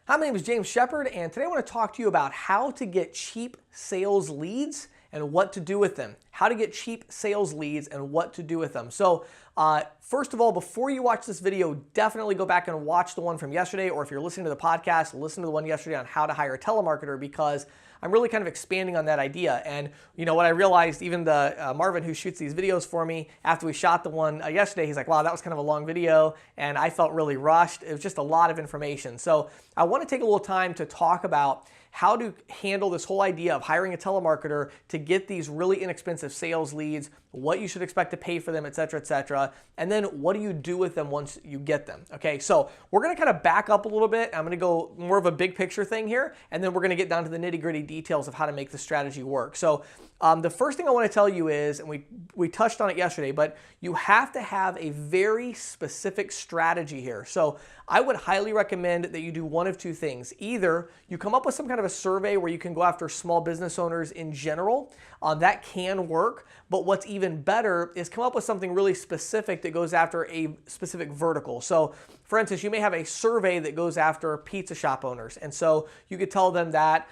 Hi, my name is James Shepard, and today I want to talk to you about how to get cheap sales leads and what to do with them. How to get cheap sales leads and what to do with them. So first of all, before you watch this video, definitely go back and watch the one from yesterday, or if you're listening to the podcast, listen to the one yesterday on how to hire a telemarketer, because I'm really kind of expanding on that idea. And you know what I realized, even the Marvin who shoots these videos for me, after we shot the one yesterday, he's like, wow, that was kind of a long video, and I felt really rushed. It was just a lot of information. So I want to take a little time to talk about how to handle this whole idea of hiring a telemarketer to get these really inexpensive sales leads, what you should expect to pay for them, et cetera, and then what do you do with them once you get them. Okay, so we're gonna kind of back up a little bit. I'm gonna go more of a big picture thing here, and then we're gonna get down to the nitty gritty details of how to make the strategy work. So the first thing I wanna tell you is, and we touched on it yesterday, but you have to have a very specific strategy here. So I would highly recommend that you do one of two things. Either you come up with some kind of a survey where you can go after small business owners in general. That can work, but what's even better is come up with something really specific that goes after a specific vertical. So for instance, you may have a survey that goes after pizza shop owners. And so you could tell them that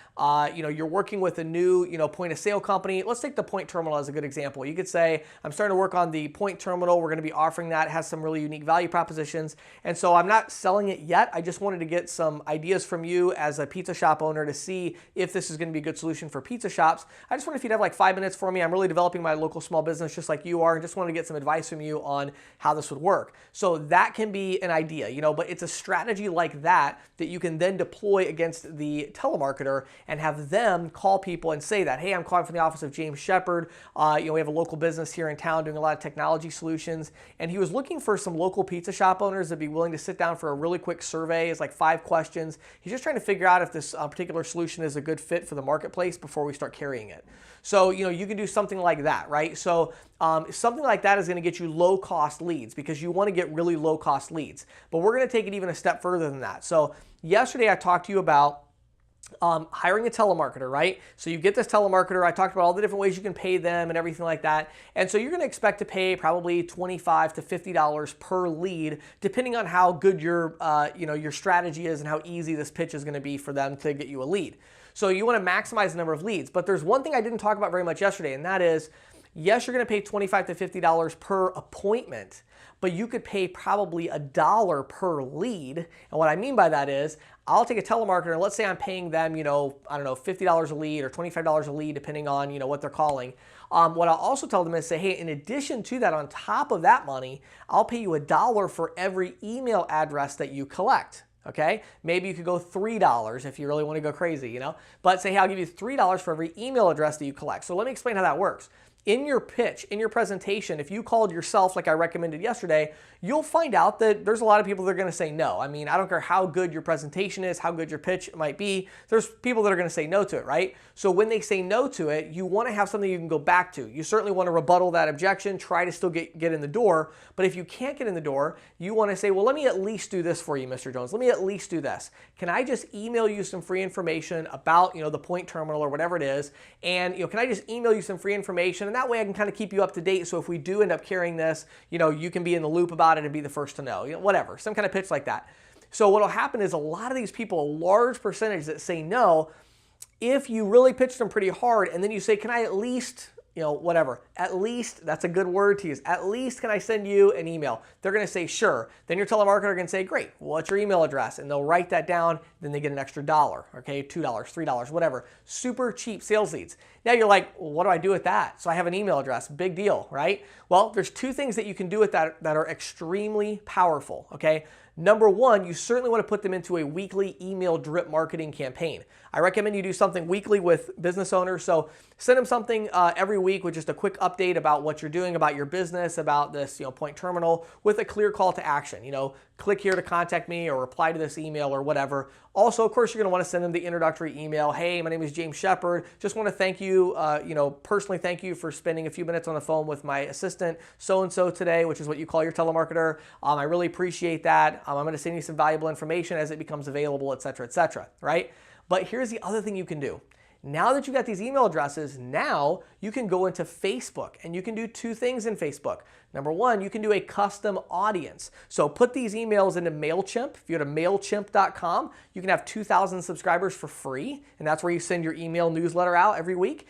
you're working with a new point of sale company. Let's take the Point Terminal as a good example. You could say, I'm starting to work on the Point Terminal. We're going to be offering that. It has some really unique value propositions. And so I'm not selling it yet. I just wanted to get some ideas from you as a pizza shop owner to see if this is going to be a good solution for pizza shops. I just wonder if you'd have like 5 minutes for me. I'm really developing my local small business just like you are, and just wanted to get some advice from you on how this would work. So that can be an idea, but it's a strategy like that that you can then deploy against the telemarketer and have them call people and say that, hey, I'm calling from the office of James Shepard. We have a local business here in town doing a lot of technology solutions, and he was looking for some local pizza shop owners that'd be willing to sit down for a really quick survey. It's like 5 questions. He's just trying to figure out if this particular solution is a good fit for the marketplace before we start carrying it. So, you can do something like that, right? So something like that is going to get you low cost leads because you want to get really low cost leads. But we're going to take it even a step further than that. So yesterday I talked to you about hiring a telemarketer, right? So you get this telemarketer. I talked about all the different ways you can pay them and everything like that. And so you're going to expect to pay probably $25 to $50 per lead, depending on how good your strategy is and how easy this pitch is going to be for them to get you a lead. So you want to maximize the number of leads. But there's one thing I didn't talk about very much yesterday, and that is, yes, you're going to pay $25 to $50 per appointment, but you could pay probably $1 per lead. And what I mean by that is, I'll take a telemarketer and let's say I'm paying them, I don't know, $50 a lead or $25 a lead, depending on, what they're calling. What I'll also tell them is say, hey, in addition to that, on top of that money, I'll pay you $1 for every email address that you collect. Okay, maybe you could go $3 if you really want to go crazy, but say, hey, I'll give you $3 for every email address that you collect. So let me explain how that works. In your pitch, in your presentation, if you called yourself like I recommended yesterday, you'll find out that there's a lot of people that are going to say no. I mean, I don't care how good your presentation is, how good your pitch might be, there's people that are going to say no to it, right? So when they say no to it, you want to have something you can go back to. You certainly want to rebuttal that objection, try to still get in the door, but if you can't get in the door, you want to say, well, let me at least do this for you, Mr. Jones. Let me at least do this. Can I just email you some free information about, the Point Terminal or whatever it is, and, can I just email you some free information? And that way I can kind of keep you up to date. So if we do end up carrying this, you can be in the loop about it and be the first to know, whatever, some kind of pitch like that. So what will happen is a lot of these people, a large percentage that say no, if you really pitch them pretty hard and then you say, can I at least, whatever, at least, that's a good word to use, at least can I send you an email? They're going to say, sure. Then your telemarketer can say, great, what's your email address? And they'll write that down. Then they get an extra $1, okay, $2, $3, whatever. Super cheap sales leads. Now you're like, well, what do I do with that? So I have an email address, big deal, right? Well, there's 2 things that you can do with that are extremely powerful, okay? Number one, you certainly want to put them into a weekly email drip marketing campaign. I recommend you do something weekly with business owners. So send them something every week with just a quick update about what you're doing, about your business, about this Point Terminal, with a clear call to action. Click here to contact me or reply to this email or whatever. Also, of course, you're going to want to send them the introductory email. Hey, my name is James Shepard. Just want to thank you, personally thank you for spending a few minutes on the phone with my assistant so-and-so today, which is what you call your telemarketer. I really appreciate that. I'm going to send you some valuable information as it becomes available, et cetera, right? But here's the other thing you can do. Now that you got these email addresses, now you can go into Facebook and you can do two things in Facebook. Number one, you can do a custom audience. So put these emails into MailChimp. If you go to MailChimp.com, you can have 2,000 subscribers for free, and that's where you send your email newsletter out every week.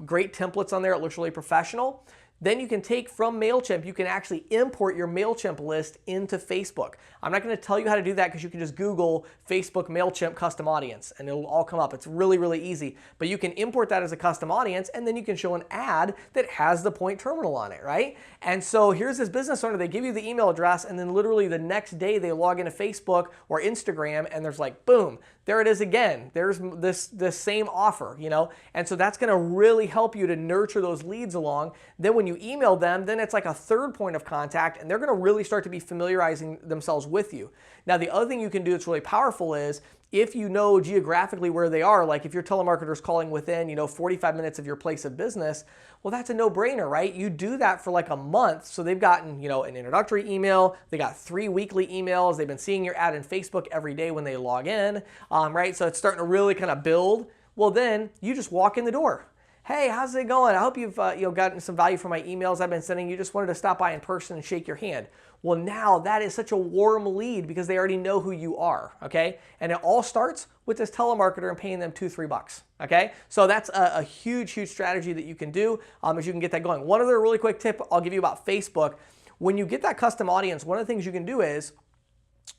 Great templates on there. It looks really professional. Then you can take from MailChimp, you can actually import your MailChimp list into Facebook. I'm not going to tell you how to do that because you can just Google Facebook MailChimp custom audience and it'll all come up. It's really, really easy. But you can import that as a custom audience and then you can show an ad that has the point terminal on it, right? And so here's this business owner, they give you the email address and then literally the next day they log into Facebook or Instagram and there's like, boom, there it is again. There's this same offer, you know? And so that's gonna really help you to nurture those leads along. Then when you email them, then it's like a third point of contact and they're gonna really start to be familiarizing themselves with you. Now, the other thing you can do that's really powerful is if you know geographically where they are, like if your telemarketer's calling within, 45 minutes of your place of business, well, that's a no-brainer, right? You do that for like a month. So they've gotten, an introductory email. They got 3 weekly emails. They've been seeing your ad in Facebook every day when they log in, right? So it's starting to really kind of build. Well, then you just walk in the door. Hey, how's it going? I hope you've gotten some value from my emails I've been sending you. Just wanted to stop by in person and shake your hand. Well, now that is such a warm lead because they already know who you are, okay? And it all starts with this telemarketer and paying them $2-3, okay? So that's a huge, huge strategy that you can do as you can get that going. One other really quick tip I'll give you about Facebook. When you get that custom audience, one of the things you can do is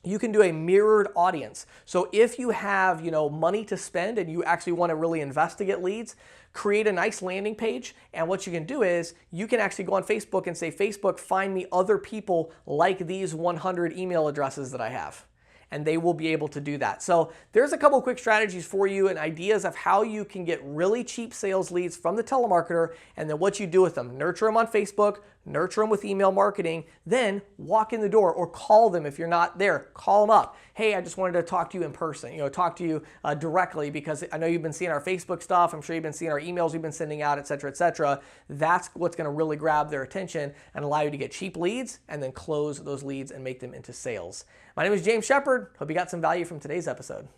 you can do a mirrored audience. So if you have, money to spend and you actually want to really invest to get leads, create a nice landing page. And what you can do is you can actually go on Facebook and say, Facebook, find me other people like these 100 email addresses that I have. And they will be able to do that. So there's a couple quick strategies for you and ideas of how you can get really cheap sales leads from the telemarketer and then what you do with them. Nurture them on Facebook, nurture them with email marketing, then walk in the door or call them if you're not there. Call them up. Hey, I just wanted to talk to you in person, talk to you directly because I know you've been seeing our Facebook stuff. I'm sure you've been seeing our emails we've been sending out, et cetera, et cetera. That's what's going to really grab their attention and allow you to get cheap leads and then close those leads and make them into sales. My name is James Shepard. Hope you got some value from today's episode.